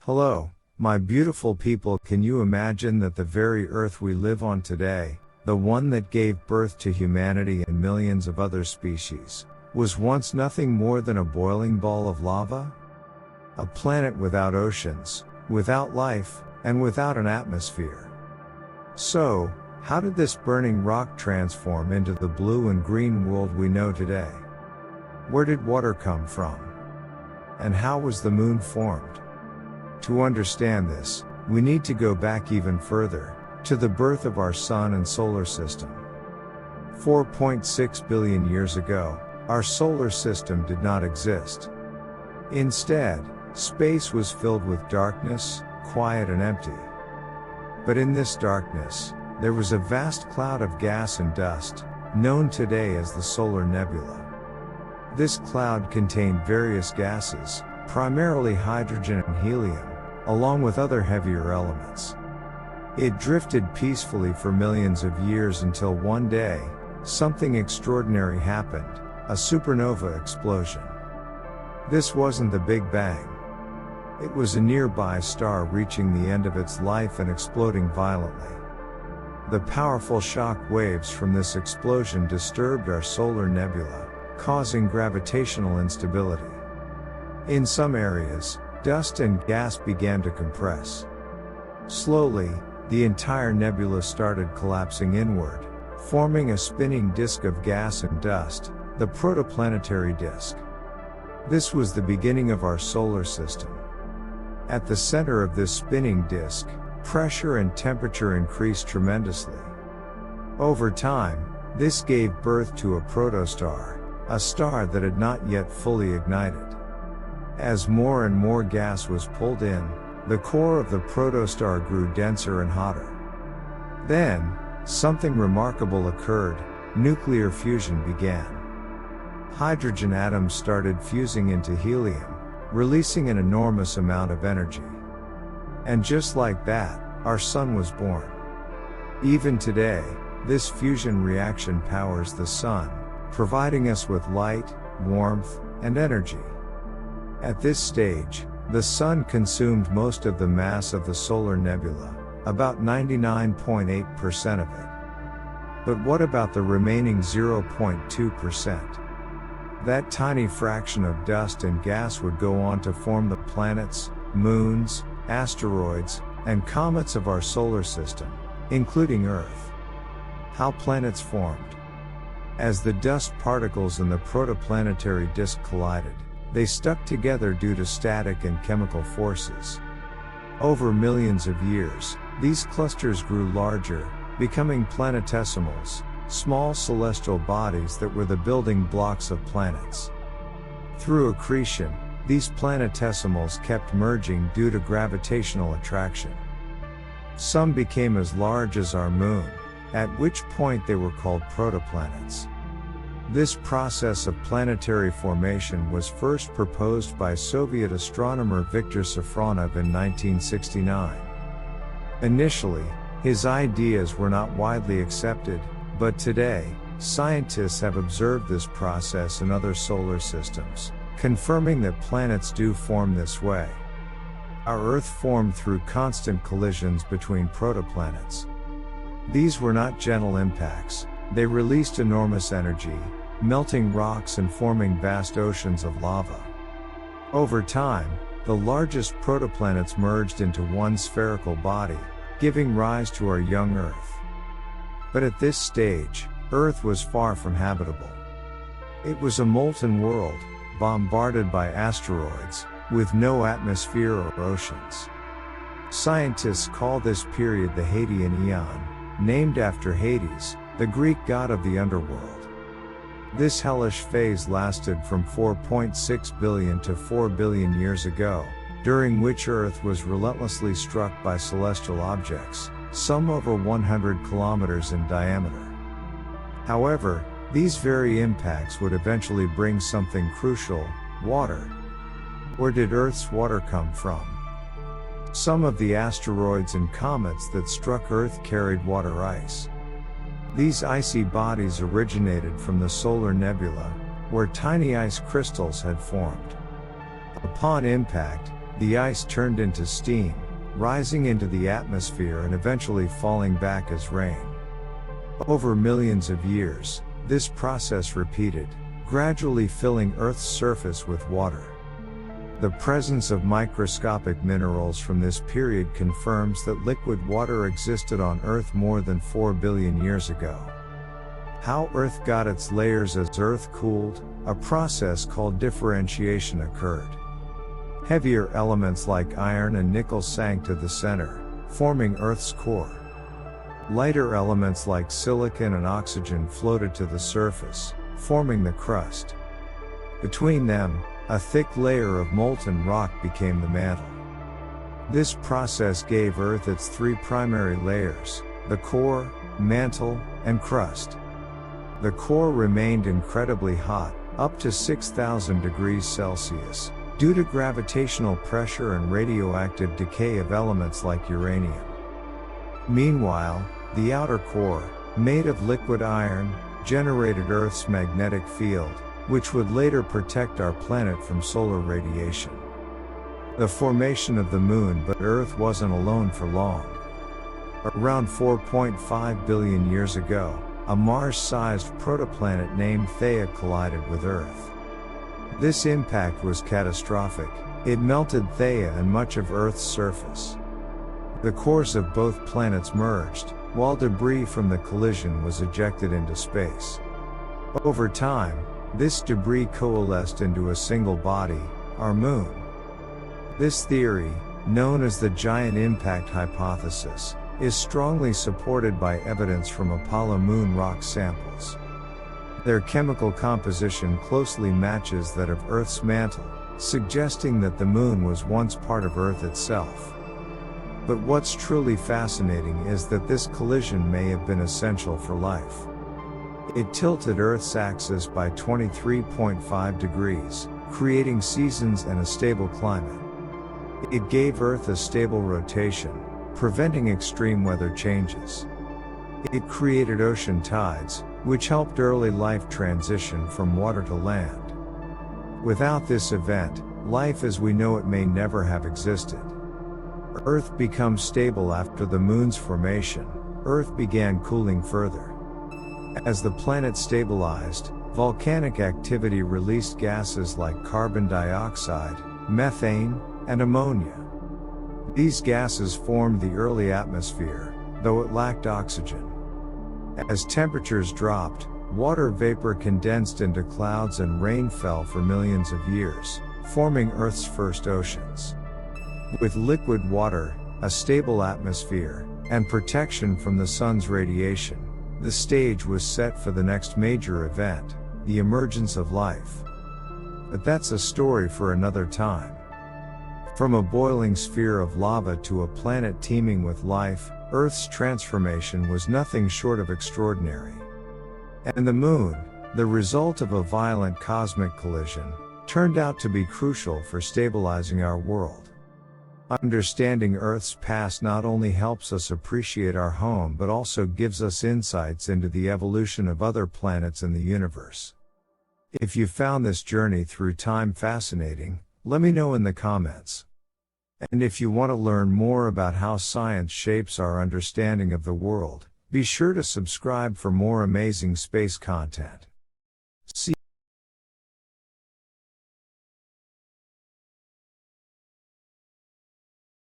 Hello, my beautiful people. Can you imagine that the very Earth we live on today, the one that gave birth to humanity and millions of other species, was once nothing more than a boiling ball of lava? A planet without oceans, without life, and without an atmosphere. So, how did this burning rock transform into the blue and green world we know today? Where did water come from? And how was the moon formed? To understand this, we need to go back even further, to the birth of our sun and solar system. 4.6 billion years ago, our solar system did not exist. Instead, space was filled with darkness, quiet and empty. But in this darkness, there was a vast cloud of gas and dust, known today as the solar nebula. This cloud contained various gases, primarily hydrogen and helium, along with other heavier elements. It drifted peacefully for millions of years until one day, something extraordinary happened, a supernova explosion. This wasn't the Big Bang. It was a nearby star reaching the end of its life and exploding violently. The powerful shock waves from this explosion disturbed our solar nebula, causing gravitational instability. In some areas, dust and gas began to compress. Slowly, the entire nebula started collapsing inward, forming a spinning disk of gas and dust, the protoplanetary disk. This was the beginning of our solar system. At the center of this spinning disk, pressure and temperature increased tremendously. Over time, this gave birth to a protostar, a star that had not yet fully ignited. As more and more gas was pulled in, the core of the protostar grew denser and hotter. Then, something remarkable occurred: nuclear fusion began. Hydrogen atoms started fusing into helium, releasing an enormous amount of energy. And just like that, our sun was born. Even today, this fusion reaction powers the sun, providing us with light, warmth, and energy. At this stage, the sun consumed most of the mass of the solar nebula, about 99.8% of it. But what about the remaining 0.2%? That tiny fraction of dust and gas would go on to form the planets, moons, asteroids, and comets of our solar system, including Earth. How planets formed. As the dust particles in the protoplanetary disk collided, they stuck together due to static and chemical forces. Over millions of years, these clusters grew larger, becoming planetesimals, small celestial bodies that were the building blocks of planets. Through accretion, these planetesimals kept merging due to gravitational attraction. Some became as large as our moon, at which point they were called protoplanets. This process of planetary formation was first proposed by Soviet astronomer Viktor Safronov in 1969. Initially, his ideas were not widely accepted, but today, scientists have observed this process in other solar systems, confirming that planets do form this way. Our Earth formed through constant collisions between protoplanets. These were not gentle impacts, they released enormous energy, melting rocks and forming vast oceans of lava. Over time, the largest protoplanets merged into one spherical body, giving rise to our young Earth. But at this stage, Earth was far from habitable. It was a molten world, bombarded by asteroids, with no atmosphere or oceans. Scientists call this period the Hadean Eon, named after Hades, the Greek god of the underworld. This hellish phase lasted from 4.6 billion to 4 billion years ago, during which Earth was relentlessly struck by celestial objects, some over 100 kilometers in diameter. However, these very impacts would eventually bring something crucial: water. Where did Earth's water come from? Some of the asteroids and comets that struck Earth carried water ice. These icy bodies originated from the solar nebula, where tiny ice crystals had formed. Upon impact, The ice turned into steam, rising into the atmosphere and eventually falling back as rain. Over millions of years, this process repeated, gradually filling Earth's surface with water. The presence of microscopic minerals from this period confirms that liquid water existed on Earth more than 4 billion years ago. How Earth got its layers: as Earth cooled, a process called differentiation occurred. Heavier elements like iron and nickel sank to the center, forming Earth's core. Lighter elements like silicon and oxygen floated to the surface, forming the crust. Between them, a thick layer of molten rock became the mantle. This process gave Earth its three primary layers: the core, mantle, and crust. The core remained incredibly hot, up to 6,000 degrees Celsius, due to gravitational pressure and radioactive decay of elements like uranium. Meanwhile, the outer core, made of liquid iron, generated Earth's magnetic field, which would later protect our planet from solar radiation. The formation of the Moon. But Earth wasn't alone for long. Around 4.5 billion years ago, a Mars-sized protoplanet named Theia collided with Earth. This impact was catastrophic. It melted Theia and much of Earth's surface. The cores of both planets merged, while debris from the collision was ejected into space. Over time, this debris coalesced into a single body, our Moon. This theory, known as the giant impact hypothesis, is strongly supported by evidence from Apollo moon rock samples. Their chemical composition closely matches that of Earth's mantle, suggesting that the Moon was once part of Earth itself. But what's truly fascinating is that this collision may have been essential for life. It tilted Earth's axis by 23.5 degrees, creating seasons and a stable climate. It gave Earth a stable rotation, preventing extreme weather changes. It created ocean tides, which helped early life transition from water to land. Without this event, life as we know it may never have existed. Earth becomes stable after the Moon's formation. Earth began cooling further. As the planet stabilized, volcanic activity released gases like carbon dioxide, methane, and ammonia. These gases formed the early atmosphere, though it lacked oxygen. As temperatures dropped, water vapor condensed into clouds and rain fell for millions of years, forming Earth's first oceans. With liquid water, a stable atmosphere, and protection from the sun's radiation, the stage was set for the next major event, the emergence of life. But that's a story for another time. From a boiling sphere of lava to a planet teeming with life, Earth's transformation was nothing short of extraordinary. And the Moon, the result of a violent cosmic collision, turned out to be crucial for stabilizing our world. Understanding Earth's past not only helps us appreciate our home but also gives us insights into the evolution of other planets in the universe. If you found this journey through time fascinating, let me know in the comments. And if you want to learn more about how science shapes our understanding of the world, be sure to subscribe for more amazing space content.